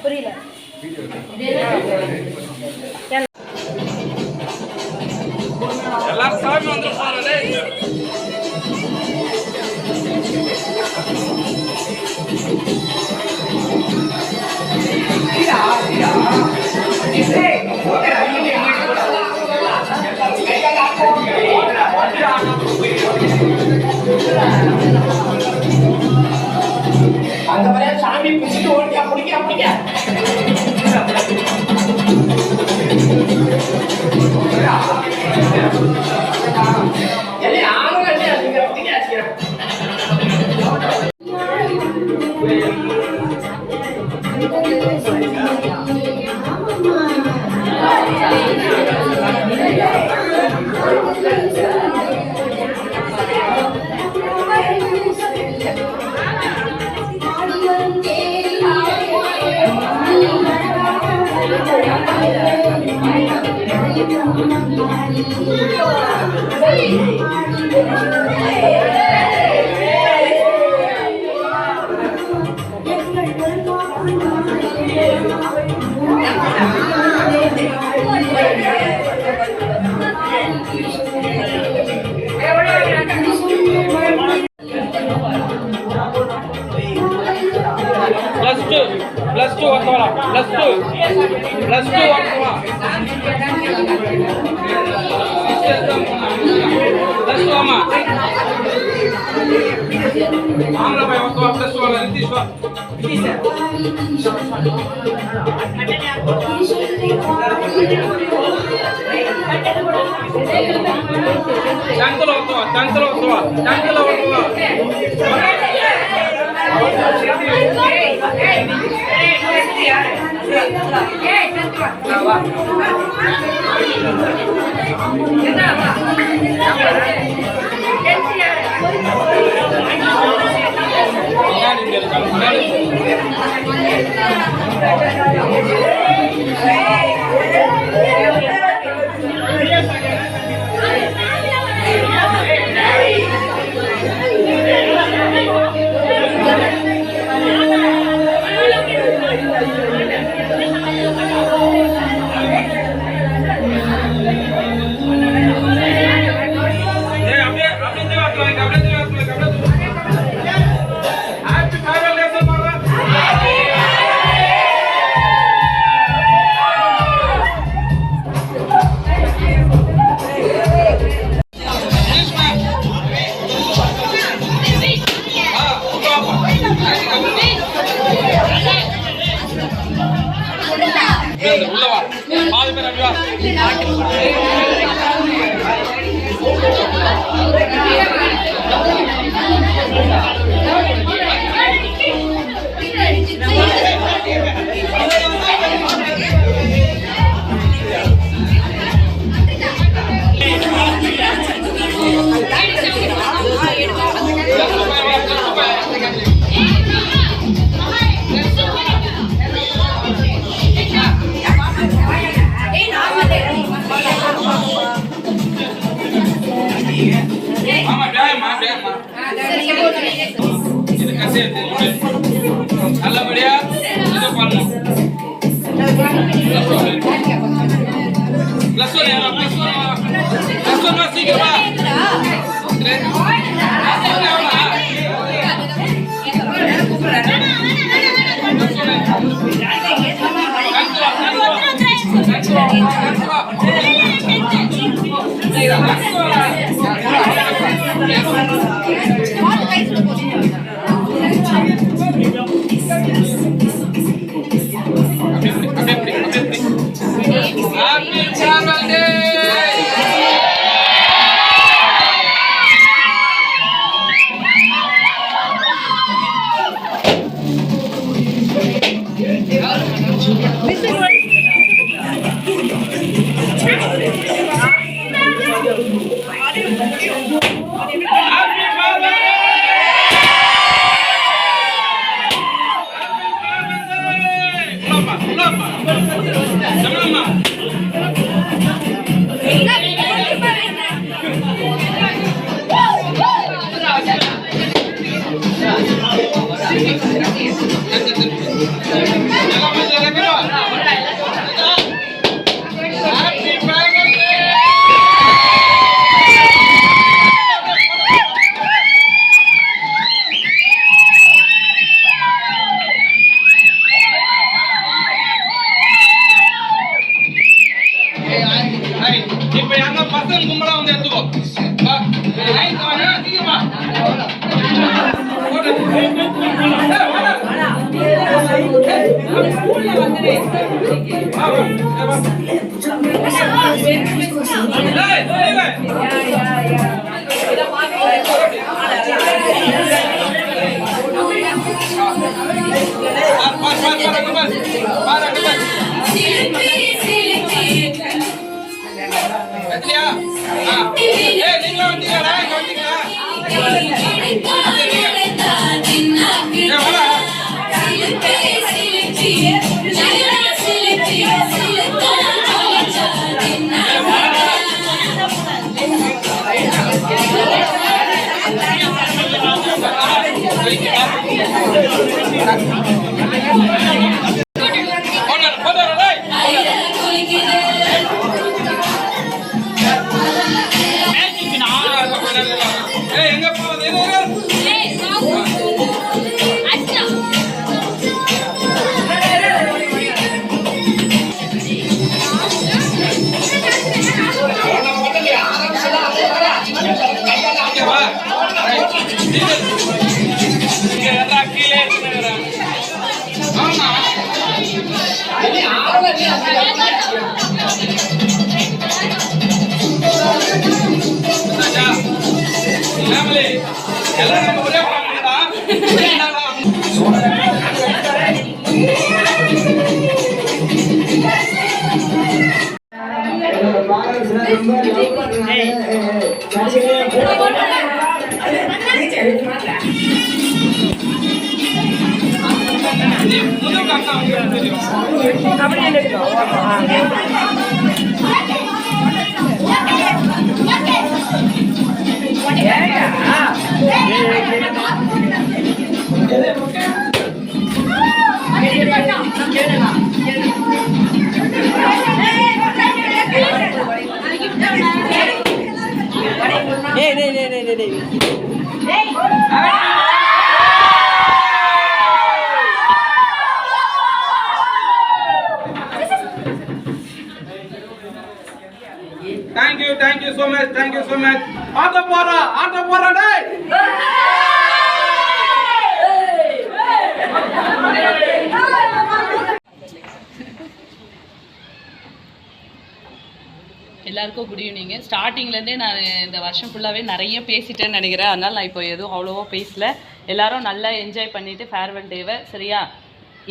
புரியல எல்லாரும் சாமி வந்து அந்த மாதிரி சாமி பிடிச்சிட்டு ஓடியா பிடிக்க plus two warna plus two warna plus two ama amla bhai warna plus two warna nitish va chantalo உள்ளவா பாதி பேர் அடிவா நல்லபடியா இது பண்ணணும் பிளஸ் ஒன் சீக்கிரமா Happy Travel Day! எல்லாம் வந்து எடுத்துக்கோ. வா. லைன் வா. சீக்கிரமா. போடு. வாடா. ஸ்கூல்ல வந்துரு. வா வா. எங்க போறது? எல்லாரும் ஒரே Thank you so much. ஆட்ட போறா டேய். எல்லாருக்கும் குட் ஈவினிங். ஸ்டார்டிங்லேருந்தே நான் இந்த வருஷம் ஃபுல்லாகவே நிறைய பேசிட்டேன்னு நினைக்கிறேன். அதனால் நான் இப்போ எதுவும் அவ்வளோவா பேசல. எல்லோரும் நல்லா என்ஜாய் பண்ணிவிட்டு ஃபேர்வெல் டேவை சரியா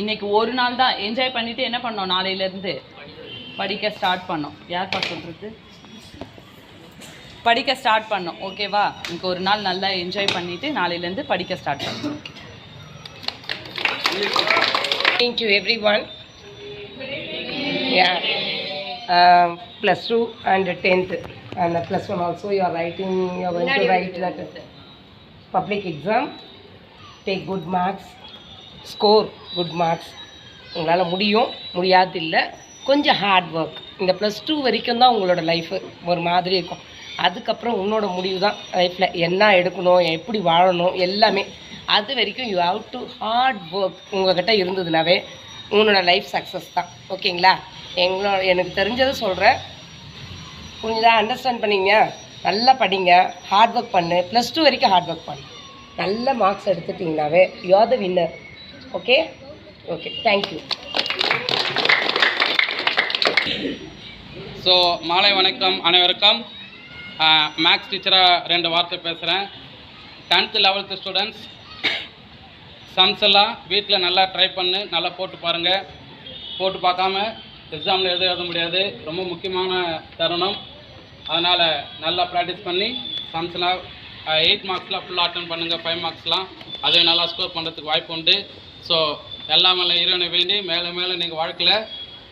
இன்றைக்கி ஒரு நாள் தான் என்ஜாய் பண்ணிவிட்டு என்ன பண்ணோம், நாளையிலேருந்து படிக்க ஸ்டார்ட் பண்ணோம். யார்ப்பா சொல்கிறது? படிக்க ஸ்டார்ட் பண்ணோம். ஓகேவா? இன்னைக்கு ஒரு நாள் நல்லா என்ஜாய் பண்ணிவிட்டு நாளையிலேருந்து படிக்க ஸ்டார்ட் பண்ணோம். Thank you everyone. Yeah. Plus 2 and 10th and plus 1 also you are writing, you are going to write that public exam, take good marks, score good marks. உங்களால் முடியாது இல்லை, கொஞ்சம் ஹார்ட் ஒர்க். இந்த plus 2 வரைக்கும் தான் உங்களோட life ஒரு மாதிரி இருக்கும். அதுக்கப்புறம் உன்னோட முடிவு தான் லைஃப்பில் என்ன எடுக்கணும், எப்படி வாழணும் எல்லாமே. அது வரைக்கும் you have to hard work. உங்கள்கிட்ட இருந்ததுனாவே உன்னோட லைஃப் சக்ஸஸ் தான். ஓகேங்களா? எனக்கு தெரிஞ்சதை சொல்கிறேன், புரிஞ்சுதா? அண்டர்ஸ்டாண்ட் பண்ணிங்க? நல்லா படிங்க, ஹார்ட் ஒர்க் பண்ணு. ப்ளஸ் 2 வரைக்கும் ஹார்ட் ஒர்க் பண்ணு. நல்ல மார்க்ஸ் எடுத்துட்டிங்கனாவே you are the winner. Okay okay, thank you. So மாலை வணக்கம் அனைவருக்கும். மேக்ஸ் டீச்சராக 2 வார்த்தை பேசுகிறேன். 10th 11th ஸ்டூடெண்ட்ஸ் சம்ஸ் எல்லாம் வீட்டில் நல்லா ட்ரை பண்ணு, நல்லா போட்டு பாருங்கள். போட்டு பார்க்காம எக்ஸாமில் எழுத முடியாது. ரொம்ப முக்கியமான தருணம். அதனால் நல்லா ப்ராக்டிஸ் பண்ணி சம்ஸ்லாம் 8 மார்க்ஸ்லாம் ஃபுல்லாக அட்டன் பண்ணுங்கள். 5 மார்க்ஸ்லாம் அதுவும் நல்லா ஸ்கோர் பண்ணுறதுக்கு வாய்ப்பு உண்டு. ஸோ எல்லாம் மேலே இறைவனை வேண்டி மேலே மேலே நீங்கள் வாழ்க்கையில்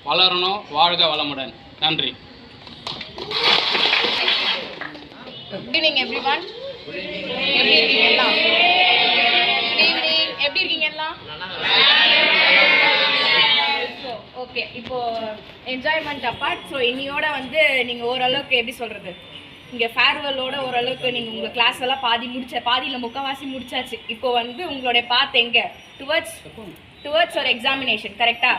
வளரணும். வாழ்க வளமுடன். நன்றி. Good evening everyone. எப்படி இருக்கீங்க எல்லாம்? Good evening. எப்படி இருக்கீங்க எல்லாம்? ஓகே, இப்போ என்ஜாய்மெண்ட் அப்பார்ட். ஸோ இன்னையோட வந்து நீங்கள் ஓரளவுக்கு எப்படி சொல்கிறது, இங்கே ஃபேர்வெல்லோட ஓரளவுக்கு நீங்கள் உங்கள் கிளாஸ் எல்லாம் பாதியில் முக்கால்வாசி முடிச்சாச்சு. இப்போ வந்து உங்களுடைய பாத் எங்கே? டுவர்ட்ஸ் ஒரு எக்ஸாமினேஷன். கரெக்டாக?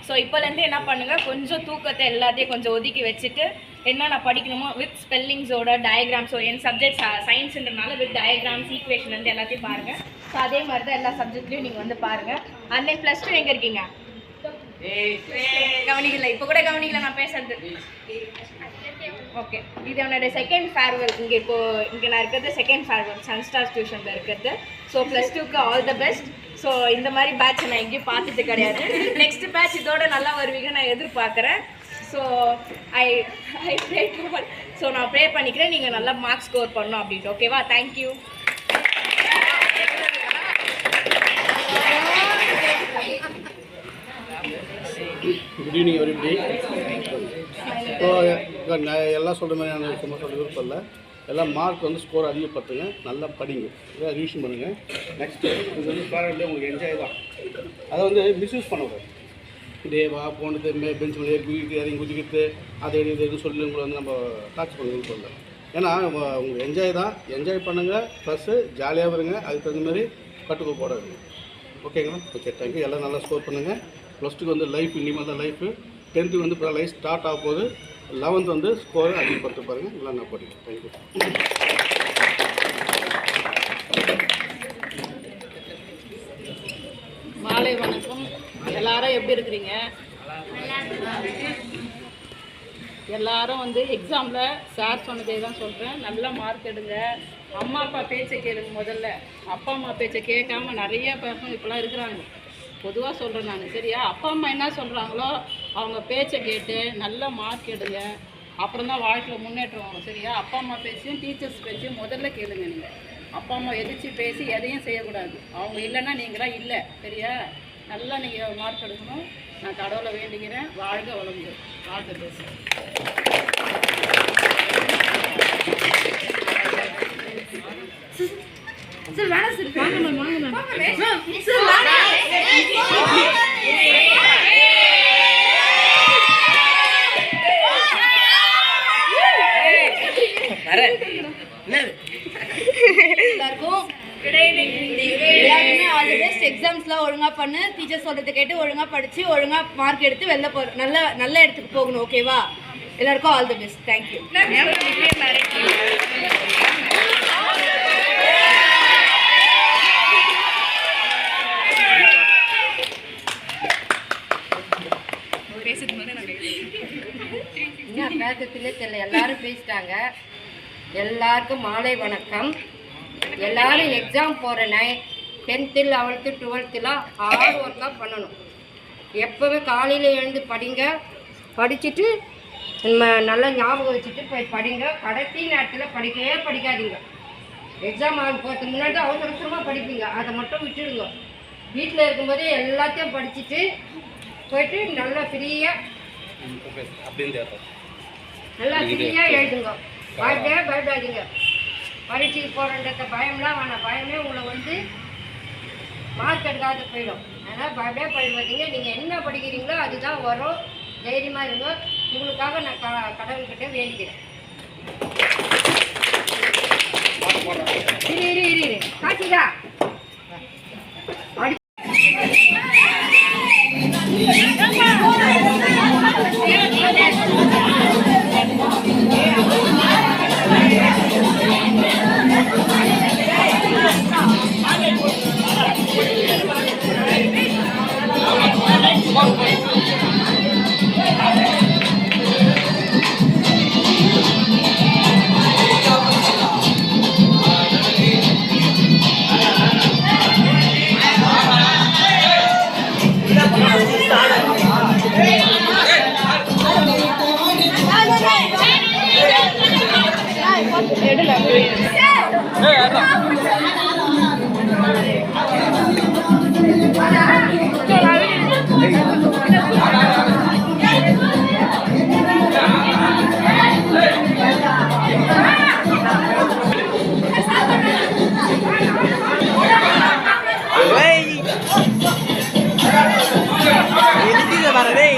ஸோ இப்போலேருந்து என்ன பண்ணுங்கள், கொஞ்சம் தூக்கத்தை எல்லாத்தையும் கொஞ்சம் ஒதுக்கி வச்சுட்டு என்னென்ன படிக்கணுமோ வித் ஸ்பெல்லிங்ஸோட டயக்ராம்ஸோ என் சப்ஜெக்ட் சயின்ஸுன்றனால வித் டயக்ராம்ஸ் ஈக்குவேஷன் வந்து எல்லாத்தையும் பாருங்கள். ஸோ அதே மாதிரி தான் எல்லா சப்ஜெக்ட்லையும் நீங்கள் வந்து பாருங்கள். அண்ட் தென் +2 எங்கே இருக்கீங்க? கவனிக்கல, இப்போ கூட கவனிக்கல நான் பேசுறது. ஓகே, இது என்னோட செகண்ட் ஃபேர்வெல். இங்கே நான் இருக்கிறது செகண்ட் ஃபேர்வெல் சன்ஸ்டார்ஸ் டியூஷனில் இருக்கிறது. ஸோ +2க்கு ஆல் த பெஸ்ட். ஸோ இந்த மாதிரி பேட்ச் நான் எங்கேயும் பார்த்தது கிடையாது. நெக்ஸ்ட் பேட்ச் இதோட நல்லா வருவீங்க நான் எதிர்பார்க்குறேன். So I pray to all. So நான் ப்ரே பண்ணிக்கிறேன் நீங்கள் நல்லா மார்க்ஸ் ஸ்கோர் பண்ணணும் அப்படின்ட்டு. ஓகேவா? Thank you. Good evening everybody. So நான் எல்லாம் சொல்கிற மாதிரி நான் சும்மா சொல்ல விருப்பம் இல்லை. எல்லாம் மார்க் வந்து ஸ்கோர் அதிகப்படுத்துங்க, நல்லா படிங்க, இதாக ரிவிஷன் பண்ணுங்கள். நெக்ஸ்ட்டு இது வந்து பேரண்ட்லேயே உங்களுக்கு என்ஜாய் தான். அதை வந்து மிஸ்யூஸ் பண்ணக்கூடாது. டேவா போனது பெஞ்ச் மேலே இறங்கி குதிக்கிறது அதை எதுன்னு சொல்லி உங்களை வந்து நம்ம டார்ச் பண்ண விருப்பம் இல்லை. ஏன்னா உங்களுக்கு என்ஜாய் தான், என்ஜாய் பண்ணுங்கள், ப்ளஸ்ஸு ஜாலியாக வருங்க. அதுக்கு தகுந்த மாதிரி கட்டுக்கோ போடாது. ஓகேங்களா? Okay, thank you. எல்லாம் நல்லா ஸ்கோர் பண்ணுங்கள். +2க்கு வந்து லைஃப் இனிமேல் தான் லைஃபு. 10th வந்து இப்போ லைஃப் ஸ்டார்ட் ஆக போகுது. 11th வந்து ஸ்கோரை அதிகப்படுத்த பாருங்கள். நல்லா நான் படிக்கிறேன். தேங்க்யூ. மாலை வணக்கம். எல்லாரும் எப்படி இருக்கிறீங்க? எல்லாரும் வந்து எக்ஸாமில் சார் சொன்னதே தான் சொல்கிறேன். நல்ல மார்க் எடுங்க. அம்மா அப்பா பேச்சை கேளுங்க. முதல்ல அப்பா அம்மா பேச்சை கேட்காம நிறைய பசங்க இப்போலாம் இருக்கிறாங்க. பொதுவாக சொல்கிறேன் நான், சரியா? அப்பா அம்மா என்ன சொல்கிறாங்களோ அவங்க பேச்சை கேட்டு நல்ல மார்க் எடுங்க. அப்புறம் தான் வாழ்க்கையில் முன்னேற்றம் வரும், சரியா? அப்பா அம்மா பேச்சையும் டீச்சர்ஸ் பேச்சையும் முதல்ல கேளுங்க. நீங்கள் அப்பா அம்மா எதிர்த்து பேசி எதையும் செய்யக்கூடாது. அவங்க இல்லைன்னா நீங்களாம் இல்லை, சரியா? நல்லா நீங்கள் மார்க் எடுக்கணும். நான் கடவுளை வேண்டிக்கிறேன். வாழ்க வளமுடன். வாழ்க்கை பேசுகிறேன். சார் வேணாம் சார், வாங்க மேம், வாங்க மேம். எல்லாருக்கும் எல்லாருக்குமே ஆல் தி பெஸ்ட். எக்ஸாம்ஸ்லாம் ஒழுங்காக பண்ணு, டீச்சர் சொல்கிறத கேட்டு ஒழுங்காக படித்து ஒழுங்காக மார்க் எடுத்து வெளில போ, நல்ல இடத்துக்கு போகணும். ஓகேவா? எல்லாருக்கும் ஆல் தி பெஸ்ட். தேங்க்யூ. என்ன பேசத்திலே தெரியல, எல்லாரும் பேசிட்டாங்க. எல்லாருக்கும் மாலை வணக்கம். எல்லாரும் எக்ஸாம் போகிற 10th 11th 12th ஹார்ட் ஒர்க்காக பண்ணணும். எப்போவே காலையில் எழுந்து படிங்க. படிச்சுட்டு நல்லா ஞாபகம் வச்சுட்டு போய் படிங்க. கடைசி நேரத்தில் படிக்கவே படிக்காதீங்க. எக்ஸாம் ஆக போகிறதுக்கு முன்னாடி அவசரமாக படிப்பீங்க, அதை மட்டும் விட்டுடுங்க. வீட்டில் இருக்கும்போதே எல்லாத்தையும் படிச்சுட்டு போயிட்டு நல்லா ஃப்ரீயாக எழுதுங்க. பயப்படாதீங்க. பரீட்சைக்கு போகிறன்ற பயம்லாம் வேணாம். பயமே உங்களை வந்து மார்க் எடுக்காத போயிடும். அதனால் பயப்படவே போயிடுவாதீங்க. நீங்கள் என்ன படிக்கிறீங்களோ அதுதான் வரும். தைரியமாக இருங்க. உங்களுக்காக நான் கடவுள்கிட்ட வேண்டிக்கிறேன். இரு காட்சிதா வரதே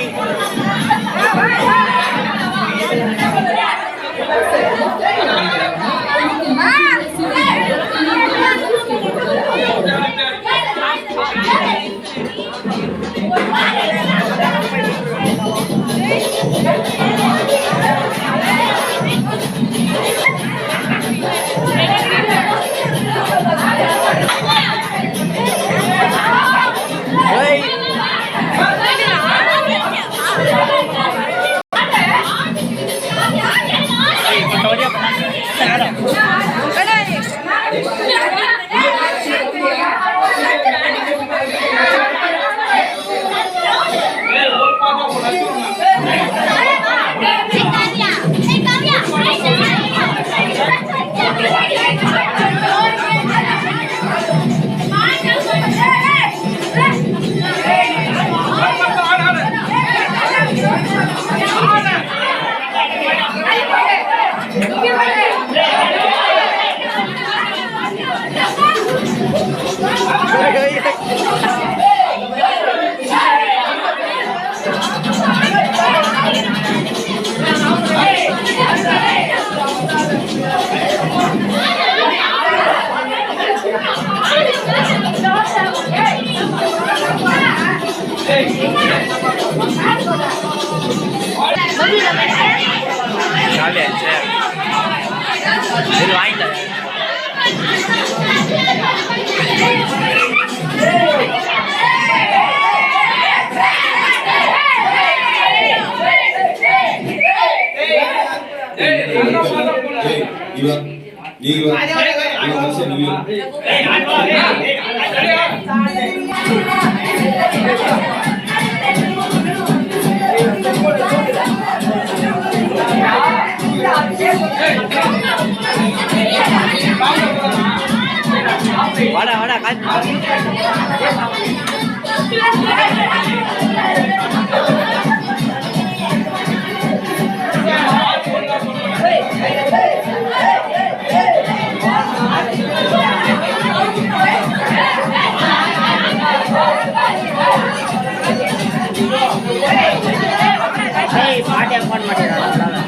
வாடா வாடா காத்து பாட்டியா போட மாட்டேங்கிறாங்க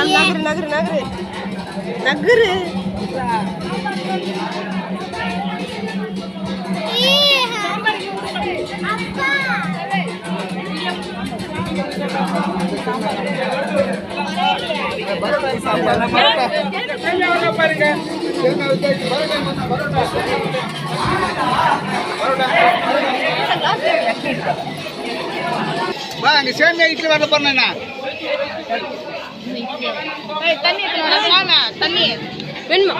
நகரு நகரு நகரு நகரு வா அங்க சேமியா இட்லி வரல பண்ணா தண்ணி தண்ணி வேணுமா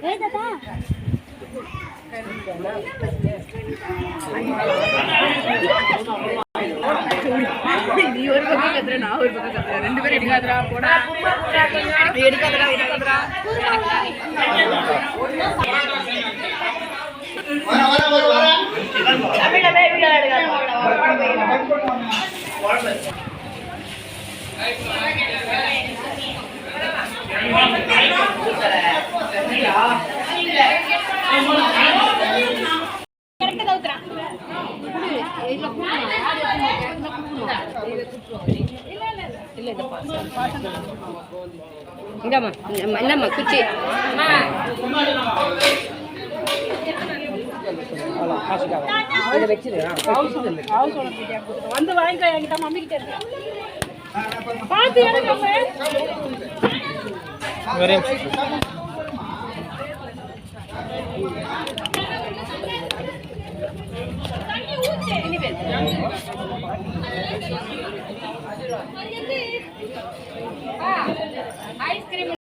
நீ ஒரு பக்கம் கத்துற, நான் ஒரு பக்கம் கத்துறேன். 2 பேரும் எடுக்காதடா, போடா. எடுக்காதடா, எடுக்காதடா. தமிழவே வீடியோ என்னம்மா குச்சி வந்து வாங்கிக்கோ என்கிட்ட மம்மி கிட்ட இருக்கு பார்த்து எனக்கு ஐஸ்கிரீம்